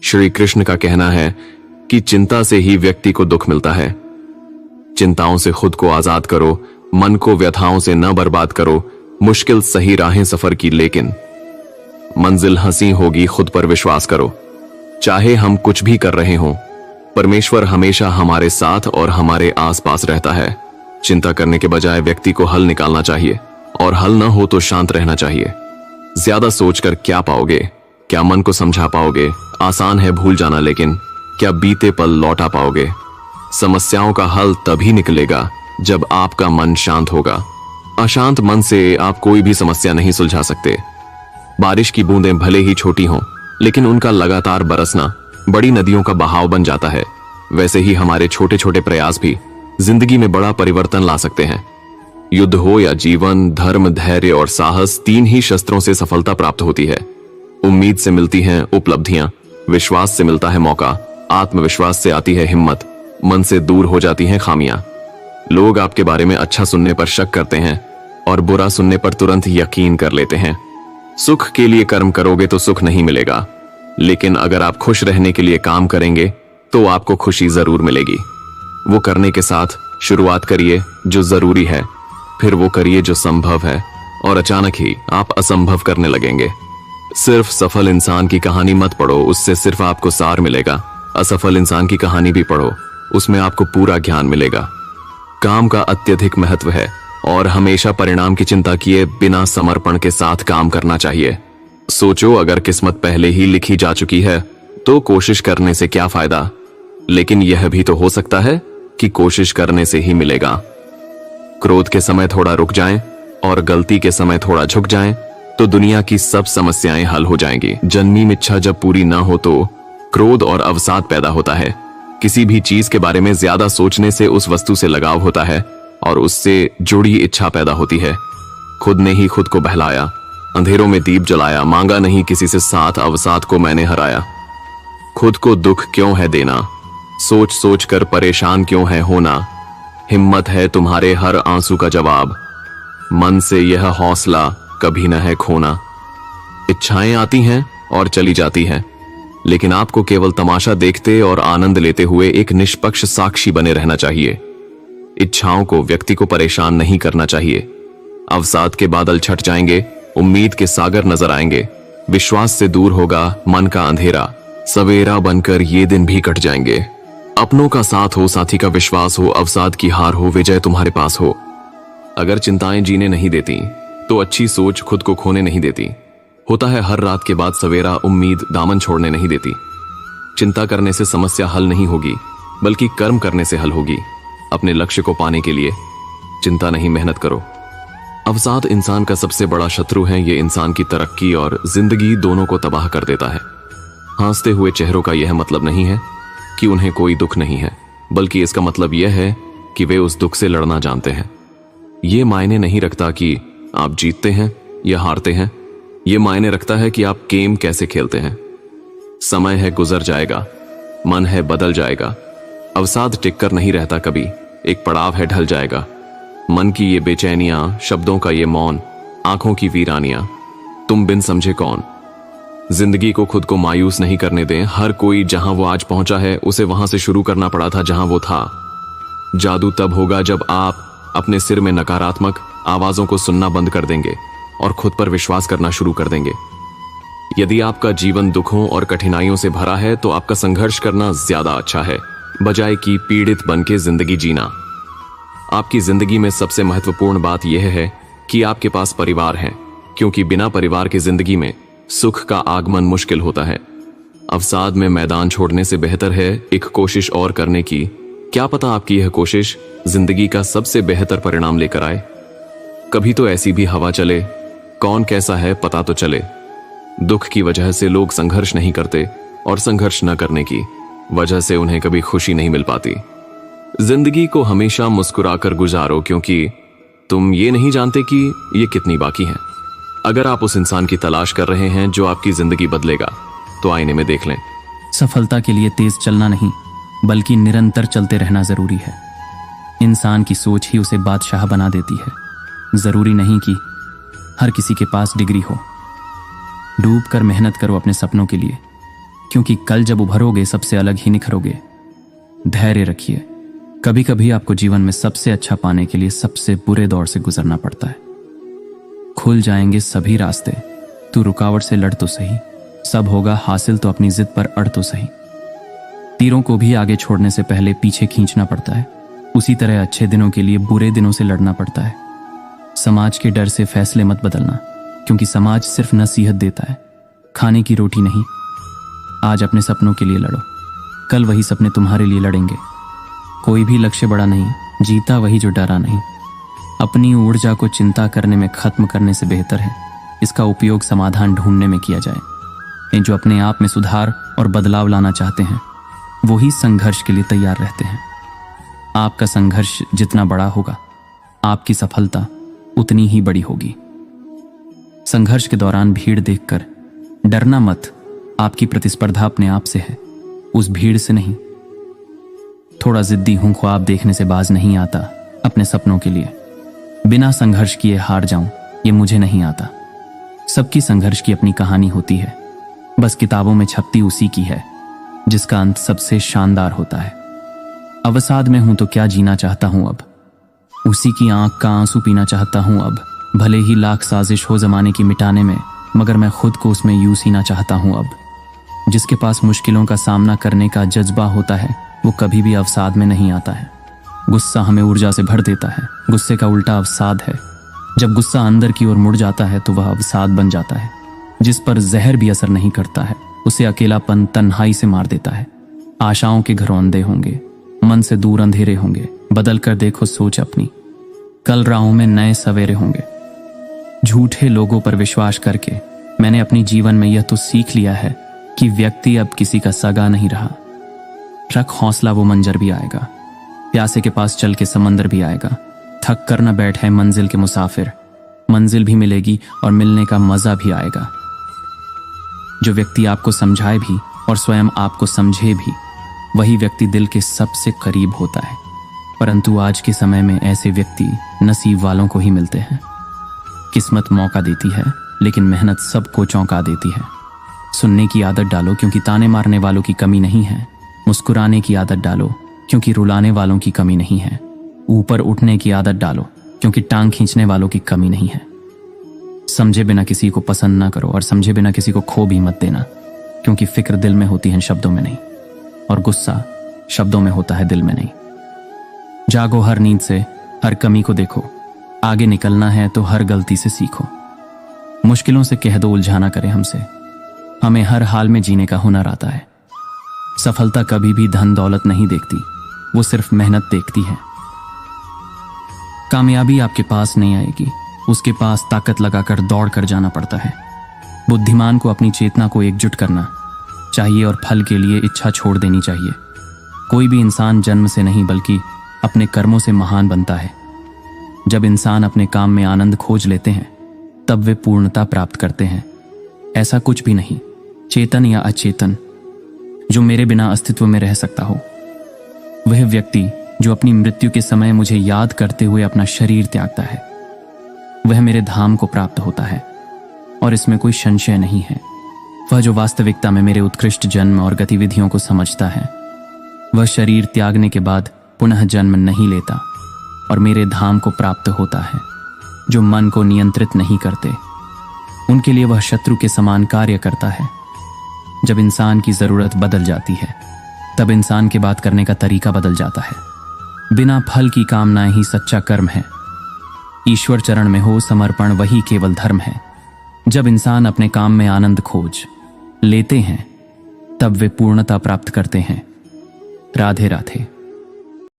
श्री कृष्ण का कहना है कि चिंता से ही व्यक्ति को दुख मिलता है। चिंताओं से खुद को आजाद करो, मन को व्यथाओं से न बर्बाद करो। मुश्किल सही राहें सफर की, लेकिन मंजिल हंसी होगी, खुद पर विश्वास करो। चाहे हम कुछ भी कर रहे हों, परमेश्वर हमेशा हमारे साथ और हमारे आसपास रहता है। चिंता करने के बजाय व्यक्ति को हल निकालना चाहिए, और हल न हो तो शांत रहना चाहिए। ज्यादा सोचकर क्या पाओगे? क्या मन को समझा पाओगे? आसान है भूल जाना, लेकिन क्या बीते पल लौटा पाओगे? समस्याओं का हल तभी निकलेगा जब आपका मन शांत होगा। अशांत मन से आप कोई भी समस्या नहीं सुलझा सकते। बारिश की बूंदें भले ही छोटी हों, लेकिन उनका लगातार बरसना बड़ी नदियों का बहाव बन जाता है। वैसे ही हमारे छोटे छोटे प्रयास भी जिंदगी में बड़ा परिवर्तन ला सकते हैं। युद्ध हो या जीवन, धर्म, धैर्य और साहस, 3 ही शस्त्रों से सफलता प्राप्त होती है। उम्मीद से मिलती हैं उपलब्धियां, विश्वास से मिलता है मौका, आत्मविश्वास से आती है हिम्मत, मन से दूर हो जाती हैं खामियां। लोग आपके बारे में अच्छा सुनने पर शक करते हैं और बुरा सुनने पर तुरंत यकीन कर लेते हैं। सुख के लिए कर्म करोगे तो सुख नहीं मिलेगा, लेकिन अगर आप खुश रहने के लिए काम करेंगे तो आपको खुशी जरूर मिलेगी। वो करने के साथ शुरुआत करिए जो जरूरी है, फिर वो करिए जो संभव है, और अचानक ही आप असंभव करने लगेंगे। सिर्फ सफल इंसान की कहानी मत पढ़ो, उससे सिर्फ आपको सार मिलेगा। असफल इंसान की कहानी भी पढ़ो, उसमें आपको पूरा ज्ञान मिलेगा। काम का अत्यधिक महत्व है और हमेशा परिणाम की चिंता किए बिना समर्पण के साथ काम करना चाहिए। सोचो, अगर किस्मत पहले ही लिखी जा चुकी है तो कोशिश करने से क्या फायदा? लेकिन यह भी तो हो सकता है कि कोशिश करने से ही मिलेगा। क्रोध के समय थोड़ा रुक जाएं और गलती के समय थोड़ा झुक जाएं तो दुनिया की सब समस्याएं हल हो जाएंगी। जन्मी इच्छा जब पूरी ना हो तो क्रोध और अवसाद पैदा होता है। किसी भी चीज के बारे में ज्यादा सोचने से उस वस्तु से लगाव होता है और उससे जुड़ी इच्छा पैदा होती है। खुद ने ही खुद को बहलाया, अंधेरों में दीप जलाया, मांगा नहीं किसी से साथ, अवसाद को मैंने हराया। खुद को दुख क्यों है देना? सोच सोच कर परेशान क्यों है होना? हिम्मत है तुम्हारे हर आंसू का जवाब। मन से यह हौसला कभी न है खोना। इच्छाएं आती हैं और चली जाती हैं, लेकिन आपको केवल तमाशा देखते और आनंद लेते हुए एक निष्पक्ष साक्षी बने रहना चाहिए। इच्छाओं को, व्यक्ति को परेशान नहीं करना चाहिए। अवसाद के बादल छट जाएंगे, उम्मीद के सागर नजर आएंगे, विश्वास से दूर होगा मन का अंधेरा, सवेरा बनकर ये दिन भी कट जाएंगे। अपनों का साथ हो, साथी का विश्वास हो, अवसाद की हार हो, विजय तुम्हारे पास हो। अगर चिंताएं जीने नहीं देती तो अच्छी सोच खुद को खोने नहीं देती। होता है हर रात के बाद सवेरा, उम्मीद दामन छोड़ने नहीं देती। चिंता करने से समस्या हल नहीं होगी, बल्कि कर्म करने से हल होगी। अपने लक्ष्य को पाने के लिए चिंता नहीं, मेहनत करो। अवसाद इंसान का सबसे बड़ा शत्रु है। ये इंसान की तरक्की और जिंदगी दोनों को तबाह कर देता है। हंसते हुए चेहरों का यह मतलब नहीं है कि उन्हें कोई दुख नहीं है, बल्कि इसका मतलब यह है कि वे उस दुख से लड़ना जानते हैं। ये मायने नहीं रखता कि आप जीतते हैं या हारते हैं, ये मायने रखता है कि आप गेम कैसे खेलते हैं। समय है गुजर जाएगा, मन है बदल जाएगा। अवसाद टिककर नहीं रहता कभी, एक पड़ाव है ढल जाएगा। मन की ये बेचैनियां, शब्दों का ये मौन, आंखों की वीरानियां, तुम बिन समझे कौन। जिंदगी को खुद को मायूस नहीं करने दें। हर कोई जहां वो आज पहुंचा है उसे वहां से शुरू करना पड़ा था जहां वो था। जादू तब होगा जब आप अपने सिर में नकारात्मक आवाजों को सुनना बंद कर देंगे और खुद पर विश्वास करना शुरू कर देंगे। यदि आपका जीवन दुखों और कठिनाइयों से भरा है तो आपका संघर्ष करना ज्यादा अच्छा है, बजाय कि पीड़ित बनके जिंदगी जीना। आपकी जिंदगी में सबसे महत्वपूर्ण बात यह है कि आपके पास परिवार है, क्योंकि बिना परिवार की जिंदगी में सुख का आगमन मुश्किल होता है। अवसाद में मैदान छोड़ने से बेहतर है एक कोशिश और करने की। क्या पता आपकी यह कोशिश जिंदगी का सबसे बेहतर परिणाम लेकर आए। कभी तो ऐसी भी हवा चले, कौन कैसा है पता तो चले। दुख की वजह से लोग संघर्ष नहीं करते और संघर्ष न करने की वजह से उन्हें कभी खुशी नहीं मिल पाती। जिंदगी को हमेशा मुस्कुराकर गुजारो, क्योंकि तुम ये नहीं जानते कि ये कितनी बाकी है। अगर आप उस इंसान की तलाश कर रहे हैं जो आपकी जिंदगी बदलेगा, तो आईने में देख लें। सफलता के लिए तेज चलना नहीं, बल्कि निरंतर चलते रहना जरूरी है। इंसान की सोच ही उसे बादशाह बना देती है। जरूरी नहीं कि हर किसी के पास डिग्री हो। डूब कर मेहनत करो अपने सपनों के लिए, क्योंकि कल जब उभरोगे सबसे अलग ही निखरोगे। धैर्य रखिए, कभी कभी आपको जीवन में सबसे अच्छा पाने के लिए सबसे बुरे दौर से गुजरना पड़ता है। खुल जाएंगे सभी रास्ते, तू रुकावट से लड़ तो सही, सब होगा हासिल तो अपनी जिद पर अड़ तो सही। तीरों को भी आगे छोड़ने से पहले पीछे खींचना पड़ता है, उसी तरह अच्छे दिनों के लिए बुरे दिनों से लड़ना पड़ता है। समाज के डर से फैसले मत बदलना, क्योंकि समाज सिर्फ नसीहत देता है, खाने की रोटी नहीं। आज अपने सपनों के लिए लड़ो, कल वही सपने तुम्हारे लिए लड़ेंगे। कोई भी लक्ष्य बड़ा नहीं, जीता वही जो डरा नहीं। अपनी ऊर्जा को चिंता करने में खत्म करने से बेहतर है इसका उपयोग समाधान ढूंढने में किया जाए। जो अपने आप में सुधार और बदलाव लाना चाहते हैं वही संघर्ष के लिए तैयार रहते हैं। आपका संघर्ष जितना बड़ा होगा, आपकी सफलता उतनी ही बड़ी होगी। संघर्ष के दौरान भीड़ देखकर डरना मत, आपकी प्रतिस्पर्धा अपने आप से है, उस भीड़ से नहीं। थोड़ा जिद्दी हूं, ख्वाब देखने से बाज नहीं आता, अपने सपनों के लिए बिना संघर्ष किए हार जाऊं ये मुझे नहीं आता। सबकी संघर्ष की अपनी कहानी होती है, बस किताबों में छपती उसी की है जिसका अंत सबसे शानदार होता है। अवसाद में हूं तो क्या जीना चाहता हूं अब, उसी की आंख का आंसू पीना चाहता हूं अब। भले ही लाख साजिश हो जमाने की मिटाने में, मगर मैं खुद को उसमें यूं सीना चाहता हूं अब। जिसके पास मुश्किलों का सामना करने का जज्बा होता है वो कभी भी अवसाद में नहीं आता है। गुस्सा हमें ऊर्जा से भर देता है, गुस्से का उल्टा अवसाद है। जब गुस्सा अंदर की ओर मुड़ जाता है तो वह अवसाद बन जाता है। जिस पर जहर भी असर नहीं करता है उसे अकेलापन तन्हाई से मार देता है। आशाओं के घरों अंधे होंगे, मन से दूर अंधेरे होंगे। बदल कर देखो सोच अपनी, कल राहों में नए सवेरे होंगे। झूठे लोगों पर विश्वास करके मैंने अपनी जीवन में यह तो सीख लिया है कि व्यक्ति अब किसी का सगा नहीं रहा। रख हौसला, वो मंजर भी आएगा। प्यासे के पास चल के समंदर भी आएगा। थक कर न बैठे मंजिल के मुसाफिर, मंजिल भी मिलेगी और मिलने का मजा भी आएगा। जो व्यक्ति आपको समझाए भी और स्वयं आपको समझे भी, वही व्यक्ति दिल के सबसे करीब होता है। परंतु आज के समय में ऐसे व्यक्ति नसीब वालों को ही मिलते हैं। किस्मत मौका देती है, लेकिन मेहनत सबको चौंका देती है। सुनने की आदत डालो, क्योंकि ताने मारने वालों की कमी नहीं है। मुस्कुराने की आदत डालो, क्योंकि रुलाने वालों की कमी नहीं है। ऊपर उठने की आदत डालो, क्योंकि टांग खींचने वालों की कमी नहीं है। समझे बिना किसी को पसंद ना करो और समझे बिना किसी को खो भी मत देना, क्योंकि फिक्र दिल में होती है, शब्दों में नहीं। और गुस्सा शब्दों में होता है, दिल में नहीं। जागो हर नींद से, हर कमी को देखो। आगे निकलना है तो हर गलती से सीखो। मुश्किलों से कह दो उलझाना करे हमसे, हमें हर हाल में जीने का हुनर आता है। सफलता कभी भी धन दौलत नहीं देखती, वो सिर्फ मेहनत देखती है। कामयाबी आपके पास नहीं आएगी, उसके पास ताकत लगाकर दौड़ कर जाना पड़ता है। बुद्धिमान को अपनी चेतना को एकजुट करना चाहिए और फल के लिए इच्छा छोड़ देनी चाहिए। कोई भी इंसान जन्म से नहीं बल्कि अपने कर्मों से महान बनता है। जब इंसान अपने काम में आनंद खोज लेते हैं तब वे पूर्णता प्राप्त करते हैं। ऐसा कुछ भी नहीं, चेतन या अचेतन, जो मेरे बिना अस्तित्व में रह सकता हो। वह व्यक्ति जो अपनी मृत्यु के समय मुझे याद करते हुए अपना शरीर त्यागता है, वह मेरे धाम को प्राप्त होता है, और इसमें कोई संशय नहीं है। वह जो वास्तविकता में मेरे उत्कृष्ट जन्म और गतिविधियों को समझता है, वह शरीर त्यागने के बाद पुनः जन्म नहीं लेता और मेरे धाम को प्राप्त होता है। जो मन को नियंत्रित नहीं करते, उनके लिए वह शत्रु के समान कार्य करता है। जब इंसान की जरूरत बदल जाती है तब इंसान के बात करने का तरीका बदल जाता है। बिना फल की कामना ही सच्चा कर्म है। ईश्वर चरण में हो समर्पण, वही केवल धर्म है। जब इंसान अपने काम में आनंद खोज लेते हैं तब वे पूर्णता प्राप्त करते हैं। राधे राधे।